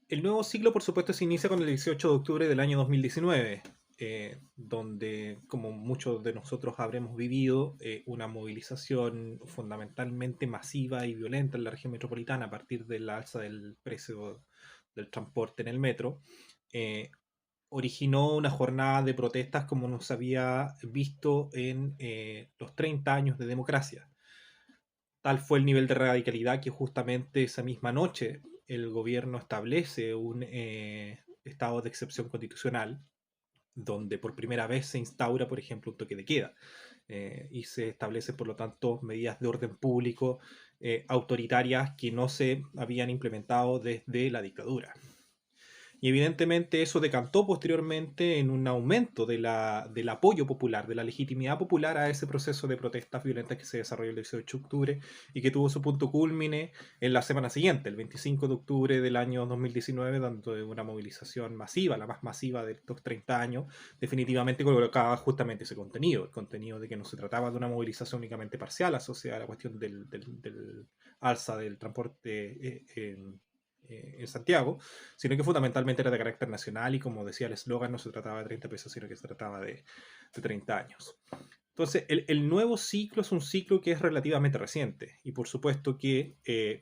El nuevo ciclo, por supuesto, se inicia con el 18 de octubre del año 2019, donde, como muchos de nosotros habremos vivido, una movilización fundamentalmente masiva y violenta en la región metropolitana a partir del alza del precio del transporte en el metro, eh, originó una jornada de protestas como no se había visto en los 30 años de democracia. Tal fue el nivel de radicalidad que justamente esa misma noche el gobierno establece un estado de excepción constitucional, donde por primera vez se instaura, por ejemplo, un toque de queda, y se establecen, por lo tanto, medidas de orden público autoritarias que no se habían implementado desde la dictadura. Y evidentemente eso decantó posteriormente en un aumento del apoyo popular, de la legitimidad popular a ese proceso de protestas violentas que se desarrolló el 18 de octubre y que tuvo su punto culmine en la semana siguiente, el 25 de octubre del año 2019, dando una movilización masiva, la más masiva de estos 30 años, definitivamente colocaba justamente ese contenido, el contenido de que no se trataba de una movilización únicamente parcial asociada a la cuestión del alza del transporte en Santiago, sino que fundamentalmente era de carácter nacional y como decía el eslogan, no se trataba de 30 pesos, sino que se trataba de 30 años. Entonces, el nuevo ciclo es un ciclo que es relativamente reciente y por supuesto que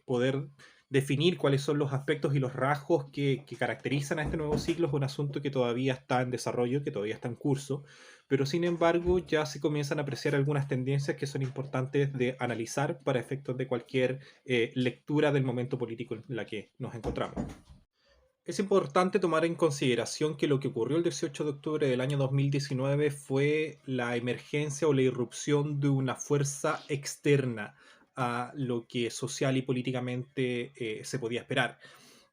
poder definir cuáles son los aspectos y los rasgos que caracterizan a este nuevo ciclo es un asunto que todavía está en desarrollo, que todavía está en curso, pero sin embargo ya se comienzan a apreciar algunas tendencias que son importantes de analizar para efectos de cualquier lectura del momento político en la que nos encontramos. Es importante tomar en consideración que lo que ocurrió el 18 de octubre del año 2019 fue la emergencia o la irrupción de una fuerza externa a lo que social y políticamente se podía esperar.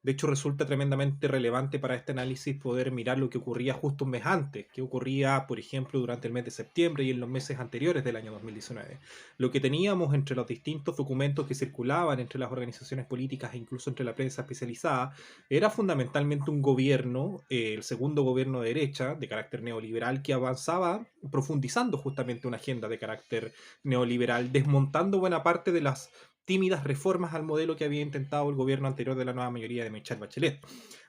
De hecho, resulta tremendamente relevante para este análisis poder mirar lo que ocurría justo un mes antes, que ocurría, por ejemplo, durante el mes de septiembre y en los meses anteriores del año 2019. Lo que teníamos entre los distintos documentos que circulaban entre las organizaciones políticas e incluso entre la prensa especializada era fundamentalmente un gobierno, el segundo gobierno de derecha, de carácter neoliberal, que avanzaba profundizando justamente una agenda de carácter neoliberal, desmontando buena parte de las tímidas reformas al modelo que había intentado el gobierno anterior de la nueva mayoría de Michelle Bachelet.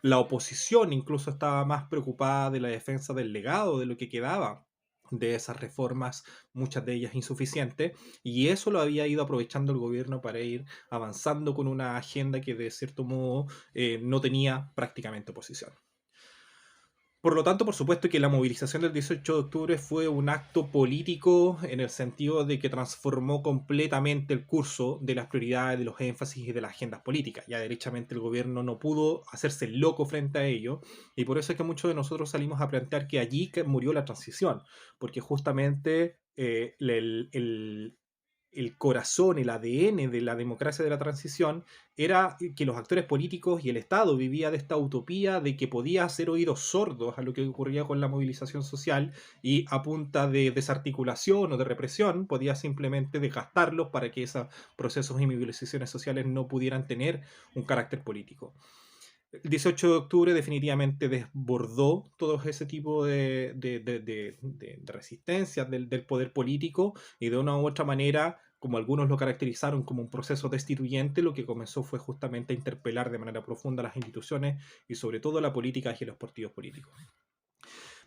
La oposición incluso estaba más preocupada de la defensa del legado, de lo que quedaba de esas reformas, muchas de ellas insuficientes, y eso lo había ido aprovechando el gobierno para ir avanzando con una agenda que de cierto modo no tenía prácticamente oposición. Por lo tanto, por supuesto que la movilización del 18 de octubre fue un acto político en el sentido de que transformó completamente el curso de las prioridades, de los énfasis y de las agendas políticas. Ya derechamente el gobierno no pudo hacerse loco frente a ello y por eso es que muchos de nosotros salimos a plantear que allí que murió la transición, porque justamente el corazón, el ADN de la democracia de la transición era que los actores políticos y el Estado vivía de esta utopía de que podía hacer oídos sordos a lo que ocurría con la movilización social y a punta de desarticulación o de represión podía simplemente desgastarlos para que esos procesos y movilizaciones sociales no pudieran tener un carácter político. El 18 de octubre definitivamente desbordó todo ese tipo de resistencias del poder político y de una u otra manera, como algunos lo caracterizaron como un proceso destituyente, lo que comenzó fue justamente a interpelar de manera profunda las instituciones y sobre todo la política y los partidos políticos.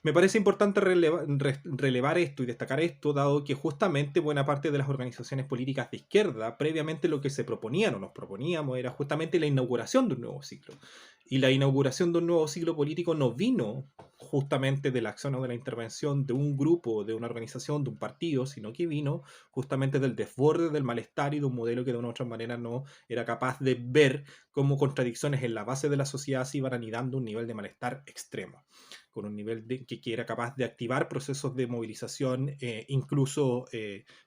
Me parece importante relevar esto y destacar esto, dado que justamente buena parte de las organizaciones políticas de izquierda, previamente lo que se proponían o nos proponíamos era justamente la inauguración de un nuevo ciclo. Y la inauguración de un nuevo ciclo político no vino justamente de la acción o de la intervención de un grupo, de una organización, de un partido, sino que vino justamente del desborde, del malestar y de un modelo que de una u otra manera no era capaz de ver cómo contradicciones en la base de la sociedad se iban anidando un nivel de malestar extremo con un nivel que era capaz de activar procesos de movilización, incluso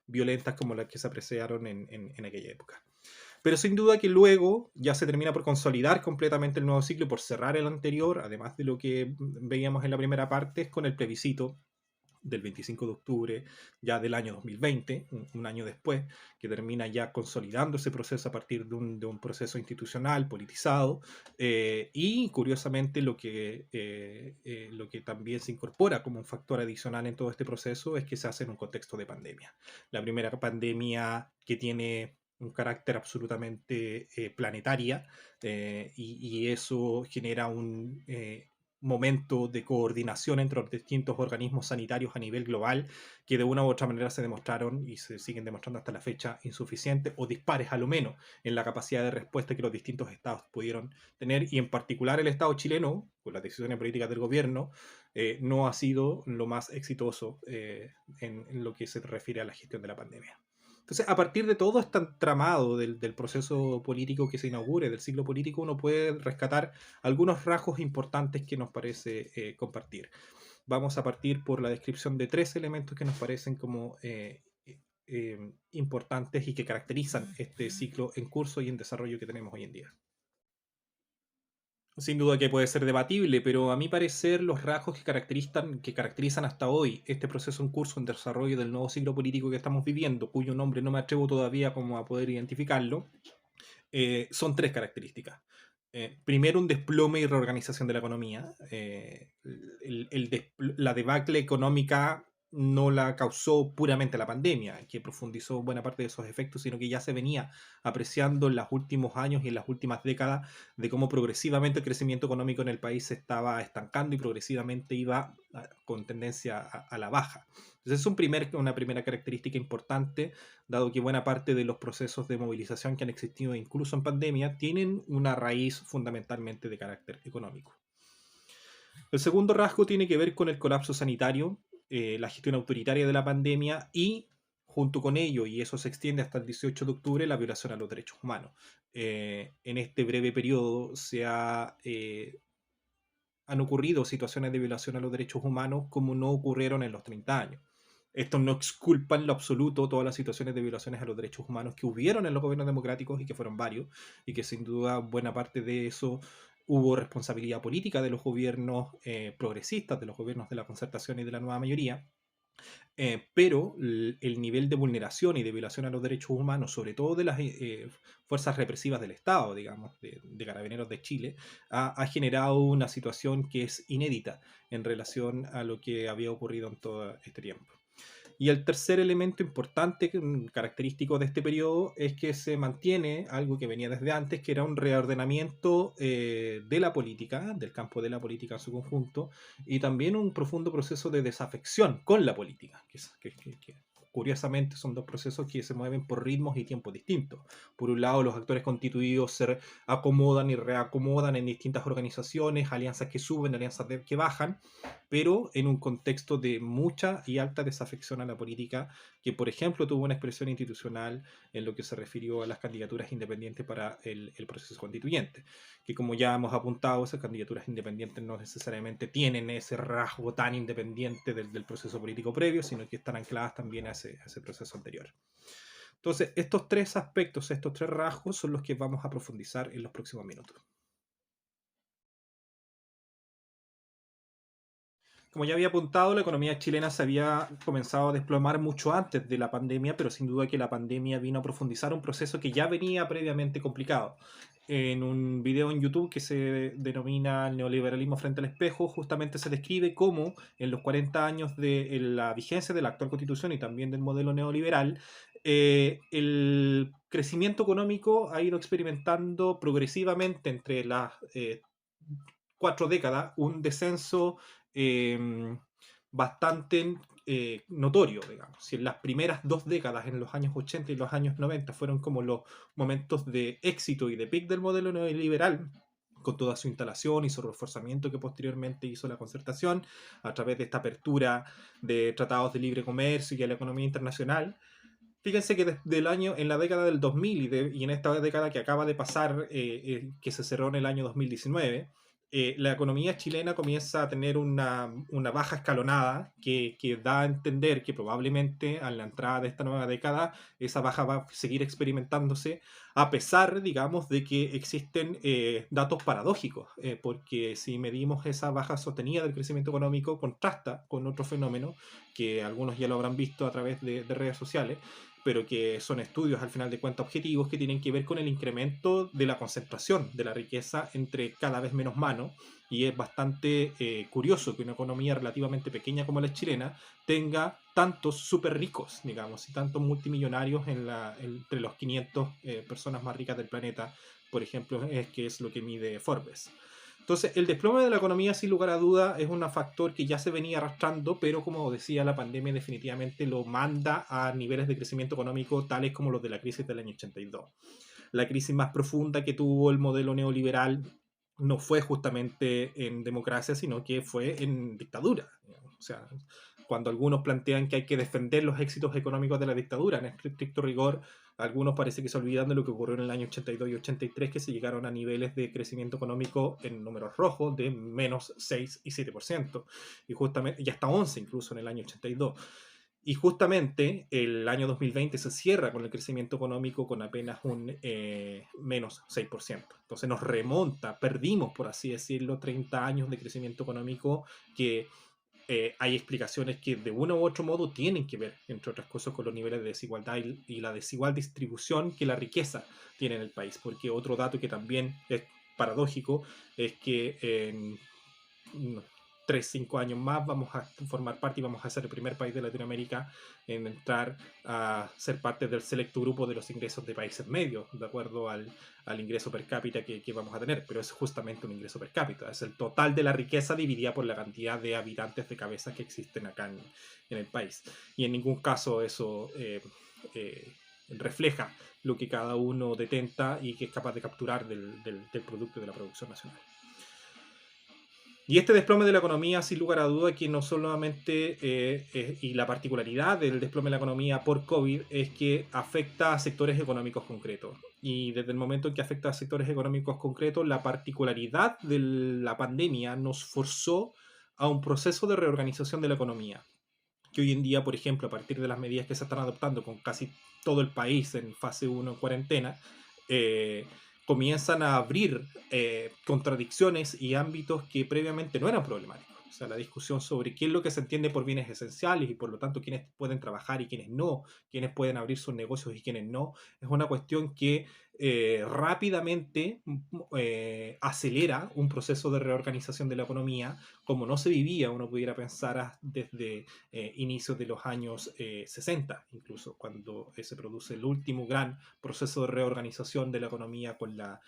violentas como las que se apreciaron en aquella época. Pero sin duda que luego ya se termina por consolidar completamente el nuevo ciclo, por cerrar el anterior, además de lo que veíamos en la primera parte, es con el plebiscito del 25 de octubre ya del año 2020, un año después, que termina ya consolidando ese proceso a partir de un proceso institucional, politizado, y curiosamente lo que también se incorpora como un factor adicional en todo este proceso es que se hace en un contexto de pandemia. La primera pandemia que tiene un carácter absolutamente planetaria, y eso genera un momento de coordinación entre los distintos organismos sanitarios a nivel global que de una u otra manera se demostraron y se siguen demostrando hasta la fecha insuficientes o dispares a lo menos en la capacidad de respuesta que los distintos estados pudieron tener, y en particular el estado chileno, con las decisiones políticas del gobierno, no ha sido lo más exitoso en lo que se refiere a la gestión de la pandemia. Entonces, a partir de todo este entramado del proceso político que se inaugure, del ciclo político, uno puede rescatar algunos rasgos importantes que nos parece compartir. Vamos a partir por la descripción de 3 elementos que nos parecen como importantes y que caracterizan este ciclo en curso y en desarrollo que tenemos hoy en día. Sin duda que puede ser debatible, pero a mi parecer los rasgos que caracterizan hasta hoy este proceso en curso en desarrollo del nuevo ciclo político que estamos viviendo, cuyo nombre no me atrevo todavía como a poder identificarlo, son 3 características. Primero, un desplome y reorganización de la economía. La debacle económica no la causó puramente la pandemia, que profundizó buena parte de esos efectos, sino que ya se venía apreciando en los últimos años y en las últimas décadas de cómo progresivamente el crecimiento económico en el país se estaba estancando y progresivamente iba con tendencia a la baja. Entonces es una primera característica importante, dado que buena parte de los procesos de movilización que han existido incluso en pandemia tienen una raíz fundamentalmente de carácter económico. El segundo rasgo tiene que ver con el colapso sanitario, la gestión autoritaria de la pandemia y, junto con ello, y eso se extiende hasta el 18 de octubre, la violación a los derechos humanos. En este breve periodo han ocurrido situaciones de violación a los derechos humanos como no ocurrieron en los 30 años. Esto no exculpa en lo absoluto todas las situaciones de violaciones a los derechos humanos que hubieron en los gobiernos democráticos y que fueron varios, y que sin duda buena parte de eso hubo responsabilidad política de los gobiernos progresistas, de los gobiernos de la concertación y de la nueva mayoría. Pero el nivel de vulneración y de violación a los derechos humanos, sobre todo de las fuerzas represivas del Estado, digamos, de Carabineros de Chile, ha generado una situación que es inédita en relación a lo que había ocurrido en todo este tiempo. Y el tercer elemento importante, característico de este periodo, es que se mantiene algo que venía desde antes, que era un reordenamiento de la política, del campo de la política en su conjunto, y también un profundo proceso de desafección con la política, que curiosamente son dos procesos que se mueven por ritmos y tiempos distintos. Por un lado, los actores constituidos se acomodan y reacomodan en distintas organizaciones, alianzas que suben, alianzas que bajan, pero en un contexto de mucha y alta desafección a la política, que por ejemplo tuvo una expresión institucional en lo que se refirió a las candidaturas independientes para el proceso constituyente, que como ya hemos apuntado, esas candidaturas independientes no necesariamente tienen ese rasgo tan independiente del proceso político previo, sino que están ancladas también a ese proceso anterior. Entonces, estos 3 aspectos, estos 3 rasgos son los que vamos a profundizar en los próximos minutos. Como ya había apuntado, la economía chilena se había comenzado a desplomar mucho antes de la pandemia, pero sin duda que la pandemia vino a profundizar un proceso que ya venía previamente complicado. En un video en YouTube que se denomina El neoliberalismo frente al espejo, justamente se describe cómo en los 40 años de la vigencia de la actual constitución y también del modelo neoliberal, el crecimiento económico ha ido experimentando progresivamente entre las 4 décadas un descenso bastante notorio, digamos. Si en las primeras 2 décadas, en los años 80 y los años 90, fueron como los momentos de éxito y de pic del modelo neoliberal, con toda su instalación y su reforzamiento que posteriormente hizo la concertación a través de esta apertura de tratados de libre comercio y a la economía internacional. Fíjense que desde el año, en la década del 2000 y en esta década que acaba de pasar, que se cerró en el año 2019, la economía chilena comienza a tener una baja escalonada que da a entender que probablemente a la entrada de esta nueva década esa baja va a seguir experimentándose, a pesar, digamos, de que existen datos paradójicos, porque si medimos esa baja sostenida del crecimiento económico, contrasta con otro fenómeno que algunos ya lo habrán visto a través de redes sociales, pero que son estudios al final de cuentas objetivos que tienen que ver con el incremento de la concentración de la riqueza entre cada vez menos manos. Y es bastante curioso que una economía relativamente pequeña como la chilena tenga tantos súper ricos, digamos, y tantos multimillonarios entre los 500 personas más ricas del planeta, por ejemplo, que es lo que mide Forbes. Entonces, el desplome de la economía, sin lugar a duda, es un factor que ya se venía arrastrando, pero como decía, la pandemia definitivamente lo manda a niveles de crecimiento económico tales como los de la crisis del año 82. La crisis más profunda que tuvo el modelo neoliberal no fue justamente en democracia, sino que fue en dictadura. O sea, cuando algunos plantean que hay que defender los éxitos económicos de la dictadura, en estricto rigor, algunos parece que se olvidan de lo que ocurrió en el año 82 y 83, que se llegaron a niveles de crecimiento económico en números rojos de menos 6 y 7%, y justamente, y hasta 11 incluso en el año 82. Y justamente el año 2020 se cierra con el crecimiento económico con apenas un menos 6%. Entonces nos remonta, perdimos, por así decirlo, 30 años de crecimiento económico que hay explicaciones que de uno u otro modo tienen que ver, entre otras cosas, con los niveles de desigualdad y la desigual distribución que la riqueza tiene en el país. Porque otro dato que también es paradójico es que en 3, 5 años más vamos a formar parte y vamos a ser el primer país de Latinoamérica en entrar a ser parte del selecto grupo de los ingresos de países medios, de acuerdo al ingreso per cápita que vamos a tener, pero es justamente un ingreso per cápita, es el total de la riqueza dividida por la cantidad de habitantes de cabezas que existen acá en el país. Y en ningún caso eso refleja lo que cada uno detenta y que es capaz de capturar del producto de la producción nacional. Y este desplome de la economía, sin lugar a duda, que no solamente, y la particularidad del desplome de la economía por COVID es que afecta a sectores económicos concretos. Y desde el momento en que afecta a sectores económicos concretos, la particularidad de la pandemia nos forzó a un proceso de reorganización de la economía. Que hoy en día, por ejemplo, a partir de las medidas que se están adoptando con casi todo el país en fase 1 en cuarentena, comienzan a abrir contradicciones y ámbitos que previamente no eran problemáticos. O sea, la discusión sobre qué es lo que se entiende por bienes esenciales y por lo tanto quiénes pueden trabajar y quiénes no, quiénes pueden abrir sus negocios y quiénes no, es una cuestión que rápidamente acelera un proceso de reorganización de la economía como no se vivía, uno pudiera pensar desde inicios de los años 60, incluso cuando se produce el último gran proceso de reorganización de la economía con la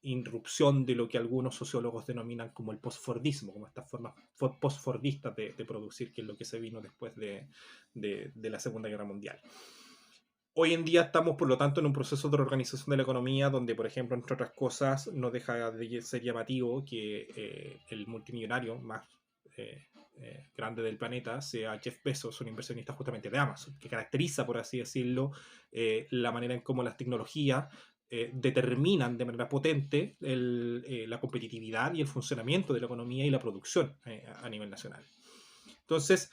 irrupción de lo que algunos sociólogos denominan como el postfordismo, como estas formas postfordistas de producir, que es lo que se vino después de la Segunda Guerra Mundial. Hoy en día estamos, por lo tanto, en un proceso de reorganización de la economía donde, por ejemplo, entre otras cosas, no deja de ser llamativo que el multimillonario más grande del planeta sea Jeff Bezos, un inversionista justamente de Amazon, que caracteriza, por así decirlo, la manera en cómo las tecnologías determinan de manera potente la competitividad y el funcionamiento de la economía y la producción a nivel nacional. Entonces,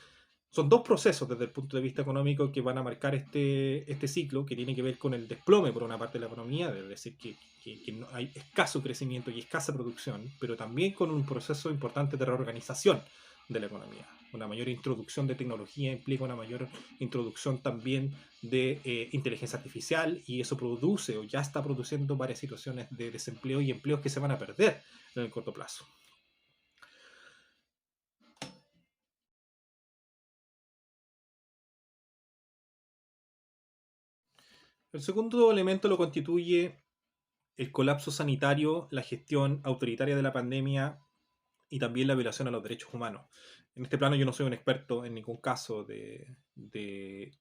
son dos procesos desde el punto de vista económico que van a marcar este ciclo, que tiene que ver con el desplome por una parte de la economía, es decir, que no hay escaso crecimiento y escasa producción, pero también con un proceso importante de reorganización de la economía. Una mayor introducción de tecnología implica una mayor introducción también de inteligencia artificial, y eso produce o ya está produciendo varias situaciones de desempleo y empleos que se van a perder en el corto plazo. El segundo elemento lo constituye el colapso sanitario, la gestión autoritaria de la pandemia y también la violación a los derechos humanos. En este plano yo no soy un experto en ningún caso de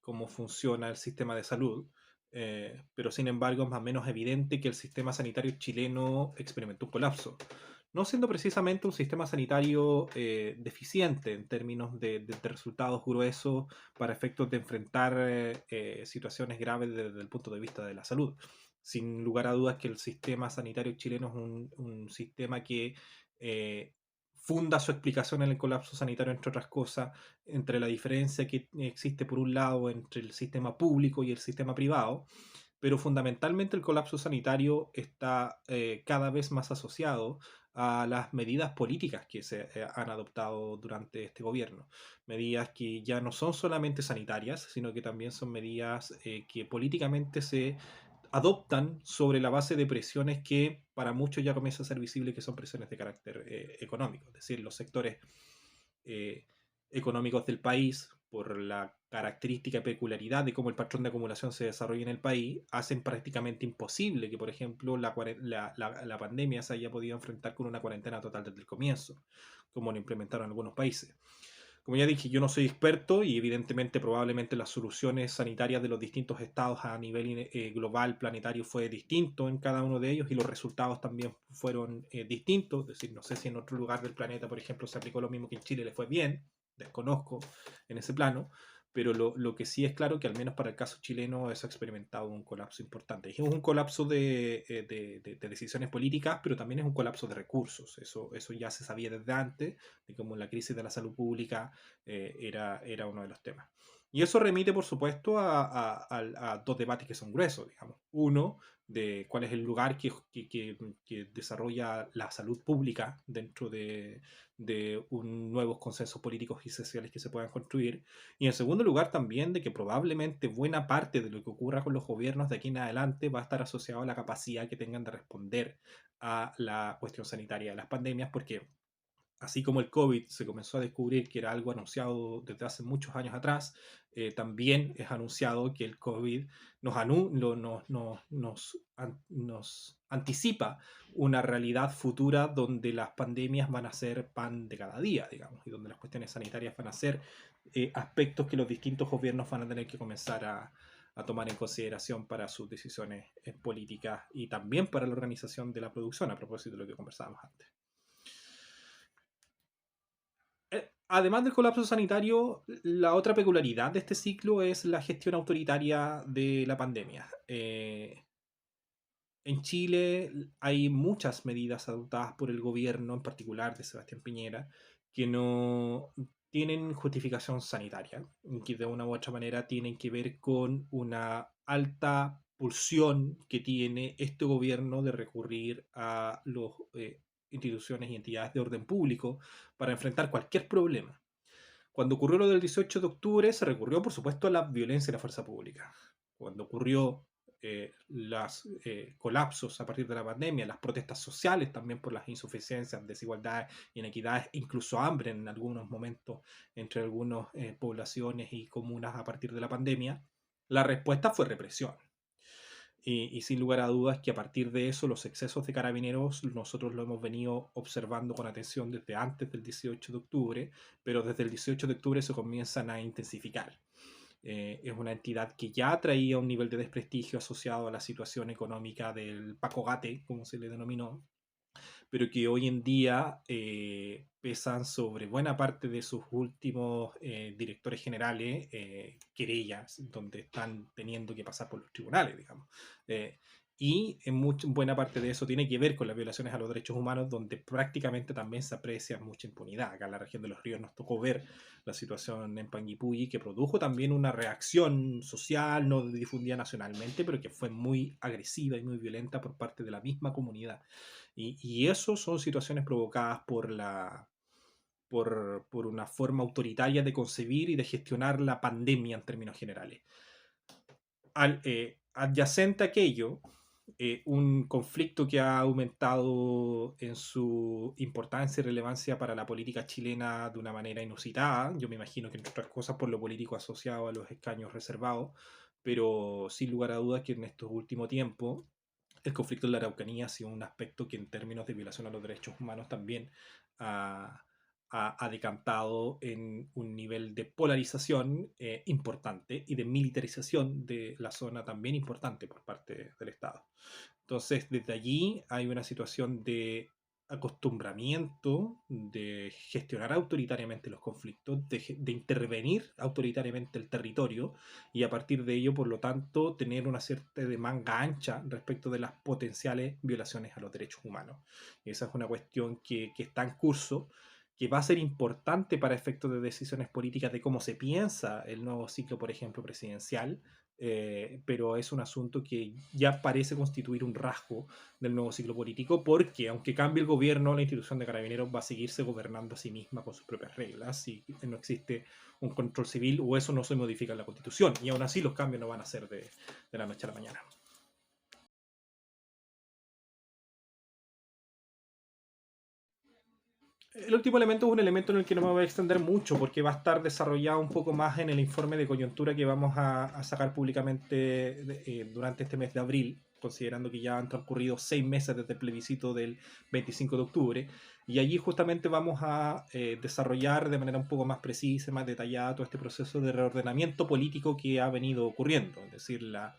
cómo funciona el sistema de salud, pero sin embargo es más o menos evidente que el sistema sanitario chileno experimentó un colapso, no siendo precisamente un sistema sanitario deficiente en términos de resultados gruesos para efectos de enfrentar situaciones graves desde el punto de vista de la salud. Sin lugar a dudas que el sistema sanitario chileno es un sistema que funda su explicación en el colapso sanitario, entre otras cosas, entre la diferencia que existe por un lado entre el sistema público y el sistema privado, pero fundamentalmente el colapso sanitario está cada vez más asociado a las medidas políticas que se han adoptado durante este gobierno. Medidas que ya no son solamente sanitarias, sino que también son medidas que políticamente se adoptan sobre la base de presiones que para muchos ya comienza a ser visible que son presiones de carácter económico, es decir, los sectores eh, económicos del país, por la característica y peculiaridad de cómo el patrón de acumulación se desarrolla en el país, hacen prácticamente imposible que, por ejemplo, la pandemia se haya podido enfrentar con una cuarentena total desde el comienzo, como lo implementaron algunos países. Como ya dije, yo no soy experto y evidentemente probablemente las soluciones sanitarias de los distintos estados a nivel global, planetario, fue distinto en cada uno de ellos y los resultados también fueron distintos. Es decir, no sé si en otro lugar del planeta, por ejemplo, se aplicó lo mismo que en Chile, le fue bien, desconozco en ese plano, pero lo que sí es claro que al menos para el caso chileno eso ha experimentado un colapso importante. Es un colapso de decisiones políticas, pero también es un colapso de recursos. Eso ya se sabía desde antes, de cómo la crisis de la salud pública era uno de los temas. Y eso remite, por supuesto, a dos debates que son gruesos, digamos. Uno, de cuál es el lugar que desarrolla la salud pública dentro de un nuevos consensos políticos y sociales que se puedan construir. Y en segundo lugar, también de que probablemente buena parte de lo que ocurra con los gobiernos de aquí en adelante va a estar asociado a la capacidad que tengan de responder a la cuestión sanitaria de las pandemias, porque así como el COVID se comenzó a descubrir que era algo anunciado desde hace muchos años atrás, también es anunciado que el COVID nos anticipa una realidad futura donde las pandemias van a ser pan de cada día, digamos, y donde las cuestiones sanitarias van a ser aspectos que los distintos gobiernos van a tener que comenzar a tomar en consideración para sus decisiones políticas y también para la organización de la producción, a propósito de lo que conversábamos antes. Además del colapso sanitario, la otra peculiaridad de este ciclo es la gestión autoritaria de la pandemia. En Chile hay muchas medidas adoptadas por el gobierno, en particular de Sebastián Piñera, que no tienen justificación sanitaria, que de una u otra manera tienen que ver con una alta pulsión que tiene este gobierno de recurrir a las instituciones y entidades de orden público para enfrentar cualquier problema. Cuando ocurrió lo del 18 de octubre, se recurrió, por supuesto, a la violencia y la fuerza pública. Cuando ocurrió los colapsos a partir de la pandemia, las protestas sociales también por las insuficiencias, desigualdades, inequidades, incluso hambre en algunos momentos entre algunas poblaciones y comunas a partir de la pandemia, la respuesta fue represión. Y sin lugar a dudas que a partir de eso los excesos de carabineros nosotros lo hemos venido observando con atención desde antes del 18 de octubre, pero desde el 18 de octubre se comienzan a intensificar. Es una entidad que ya traía un nivel de desprestigio asociado a la situación económica del Paco Gate, como se le denominó, pero que hoy en día pesan sobre buena parte de sus últimos directores generales querellas, donde están teniendo que pasar por los tribunales, digamos. Y buena parte de eso tiene que ver con las violaciones a los derechos humanos, donde prácticamente también se aprecia mucha impunidad. Acá en la región de los ríos nos tocó ver la situación en Panguipulli, que produjo también una reacción social, no difundida nacionalmente, pero que fue muy agresiva y muy violenta por parte de la misma comunidad. Y eso son situaciones provocadas por una forma autoritaria de concebir y de gestionar la pandemia en términos generales. Adyacente a aquello, un conflicto que ha aumentado en su importancia y relevancia para la política chilena de una manera inusitada. Yo me imagino que entre otras cosas por lo político asociado a los escaños reservados, pero sin lugar a dudas que en estos últimos tiempos el conflicto en la Araucanía ha sido un aspecto que en términos de violación a los derechos humanos también ha, ha decantado en un nivel de polarización importante y de militarización de la zona también importante por parte del Estado. Entonces, desde allí hay una situación de acostumbramiento, de gestionar autoritariamente los conflictos, de intervenir autoritariamente el territorio y a partir de ello, por lo tanto, tener una cierta de manga ancha respecto de las potenciales violaciones a los derechos humanos. Y esa es una cuestión que está en curso, que va a ser importante para efectos de decisiones políticas de cómo se piensa el nuevo ciclo, por ejemplo, presidencial, pero es un asunto que ya parece constituir un rasgo del nuevo ciclo político, porque aunque cambie el gobierno, la institución de Carabineros va a seguirse gobernando a sí misma con sus propias reglas y no existe un control civil o eso no se modifica en la Constitución, y aún así los cambios no van a ser de la noche a la mañana. El último elemento es un elemento en el que no me voy a extender mucho porque va a estar desarrollado un poco más en el informe de coyuntura que vamos a sacar públicamente durante este mes de abril, considerando que ya han transcurrido 6 meses desde el plebiscito del 25 de octubre. Y allí justamente vamos a desarrollar de manera un poco más precisa, más detallada, todo este proceso de reordenamiento político que ha venido ocurriendo. Es decir, la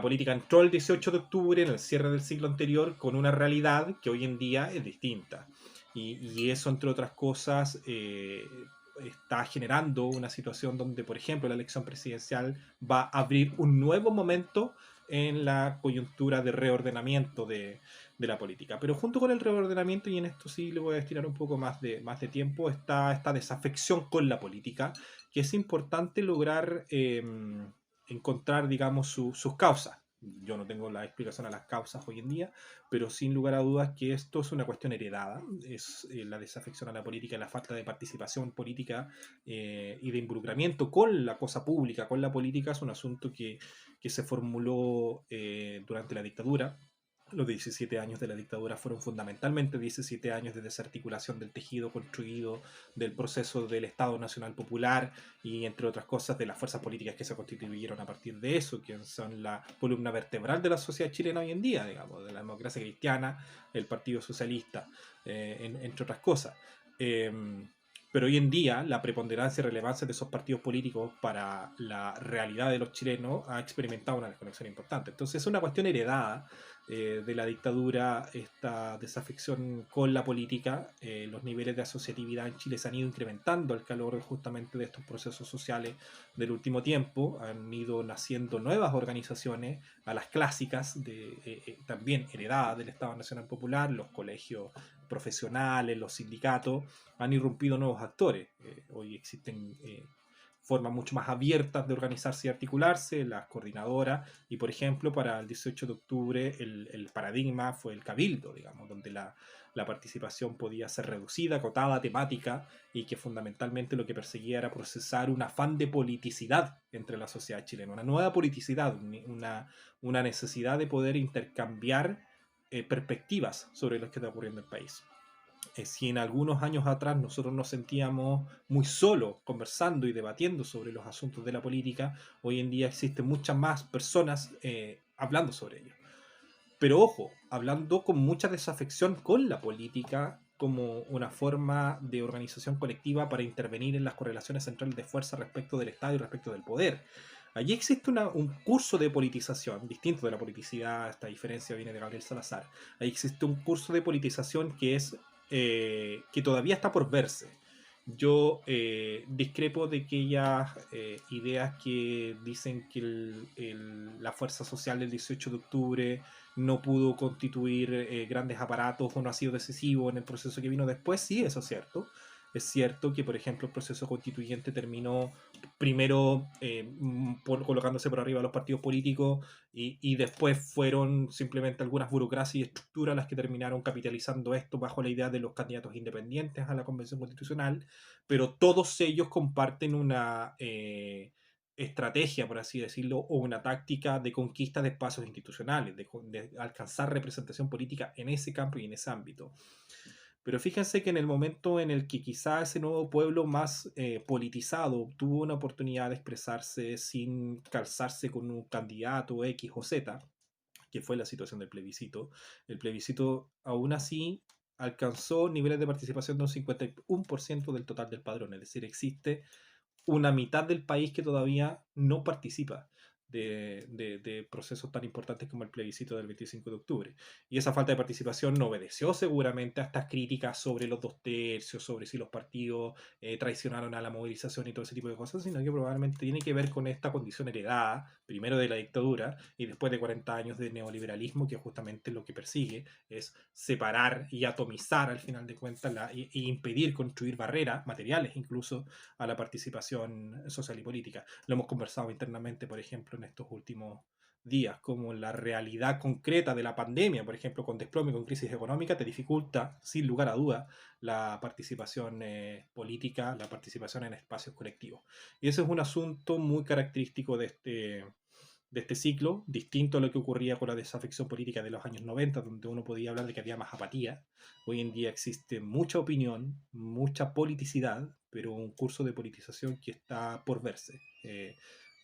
política entró el 18 de octubre, en el cierre del siglo anterior, con una realidad que hoy en día es distinta. Y eso, entre otras cosas, está generando una situación donde, por ejemplo, la elección presidencial va a abrir un nuevo momento en la coyuntura de reordenamiento de la política. Pero junto con el reordenamiento, y en esto sí le voy a destinar un poco más de tiempo, está esta desafección con la política, que es importante lograr encontrar, digamos, sus causas. Yo no tengo la explicación a las causas hoy en día, pero sin lugar a dudas que esto es una cuestión heredada, es la desafección a la política, la falta de participación política y de involucramiento con la cosa pública, con la política, es un asunto que se formuló durante la dictadura. Los 17 años de la dictadura fueron fundamentalmente 17 años de desarticulación del tejido construido, del proceso del Estado Nacional Popular y, entre otras cosas, de las fuerzas políticas que se constituyeron a partir de eso, que son la columna vertebral de la sociedad chilena hoy en día, digamos, de la democracia cristiana, el Partido Socialista, entre otras cosas. Eh, pero hoy en día la preponderancia y relevancia de esos partidos políticos para la realidad de los chilenos ha experimentado una desconexión importante. Entonces es una cuestión heredada de la dictadura, esta desafección con la política. Los niveles de asociatividad en Chile se han ido incrementando al calor justamente de estos procesos sociales del último tiempo. Han ido naciendo nuevas organizaciones, a las clásicas, también heredadas del Estado Nacional Popular, los colegios profesionales, los sindicatos, han irrumpido nuevos actores. Hoy existen formas mucho más abiertas de organizarse y articularse, las coordinadoras, y por ejemplo para el 18 de octubre el paradigma fue el cabildo, digamos, donde la participación podía ser reducida, acotada, temática, y que fundamentalmente lo que perseguía era procesar un afán de politicidad entre la sociedad chilena, una nueva politicidad, una necesidad de poder intercambiar perspectivas sobre lo que está ocurriendo en el país. Si en algunos años atrás nosotros nos sentíamos muy solos conversando y debatiendo sobre los asuntos de la política, hoy en día existen muchas más personas hablando sobre ello. Pero ojo, hablando con mucha desafección con la política como una forma de organización colectiva para intervenir en las correlaciones centrales de fuerza respecto del Estado y respecto del poder. Allí existe un curso de politización, distinto de la politicidad, esta diferencia viene de Gabriel Salazar. Ahí existe un curso de politización que todavía está por verse. Yo discrepo de aquellas ideas que dicen que la fuerza social del 18 de octubre no pudo constituir grandes aparatos o no ha sido decisivo en el proceso que vino después. Sí, eso es cierto. Es cierto que, por ejemplo, el proceso constituyente terminó primero colocándose por arriba de los partidos políticos y después fueron simplemente algunas burocracias y estructuras las que terminaron capitalizando esto bajo la idea de los candidatos independientes a la Convención Constitucional, pero todos ellos comparten una estrategia, por así decirlo, o una táctica de conquista de espacios institucionales, de alcanzar representación política en ese campo y en ese ámbito. Pero fíjense que en el momento en el que quizá ese nuevo pueblo más politizado tuvo una oportunidad de expresarse sin calzarse con un candidato X o Z, que fue la situación del plebiscito, el plebiscito aún así alcanzó niveles de participación de un 51% del total del padrón, es decir, existe una mitad del país que todavía no participa. de procesos tan importantes como el plebiscito del 25 de octubre. Y esa falta de participación no obedeció seguramente a estas críticas sobre los 2 tercios, sobre si los partidos traicionaron a la movilización y todo ese tipo de cosas, sino que probablemente tiene que ver con esta condición heredada, primero de la dictadura y después de 40 años de neoliberalismo, que justamente lo que persigue es separar y atomizar al final de cuentas y impedir construir barreras materiales incluso a la participación social y política. Lo hemos conversado internamente, por ejemplo, en estos últimos días, como la realidad concreta de la pandemia, por ejemplo, con desplome, con crisis económica, te dificulta, sin lugar a duda, la participación política, la participación en espacios colectivos. Y ese es un asunto muy característico de este ciclo, distinto a lo que ocurría con la desafección política de los años 90, donde uno podía hablar de que había más apatía. Hoy en día existe mucha opinión, mucha politicidad, pero un curso de politización que está por verse.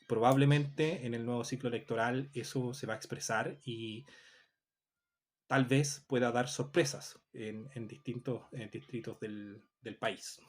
Probablemente en el nuevo ciclo electoral eso se va a expresar y tal vez pueda dar sorpresas en distintos distritos del país.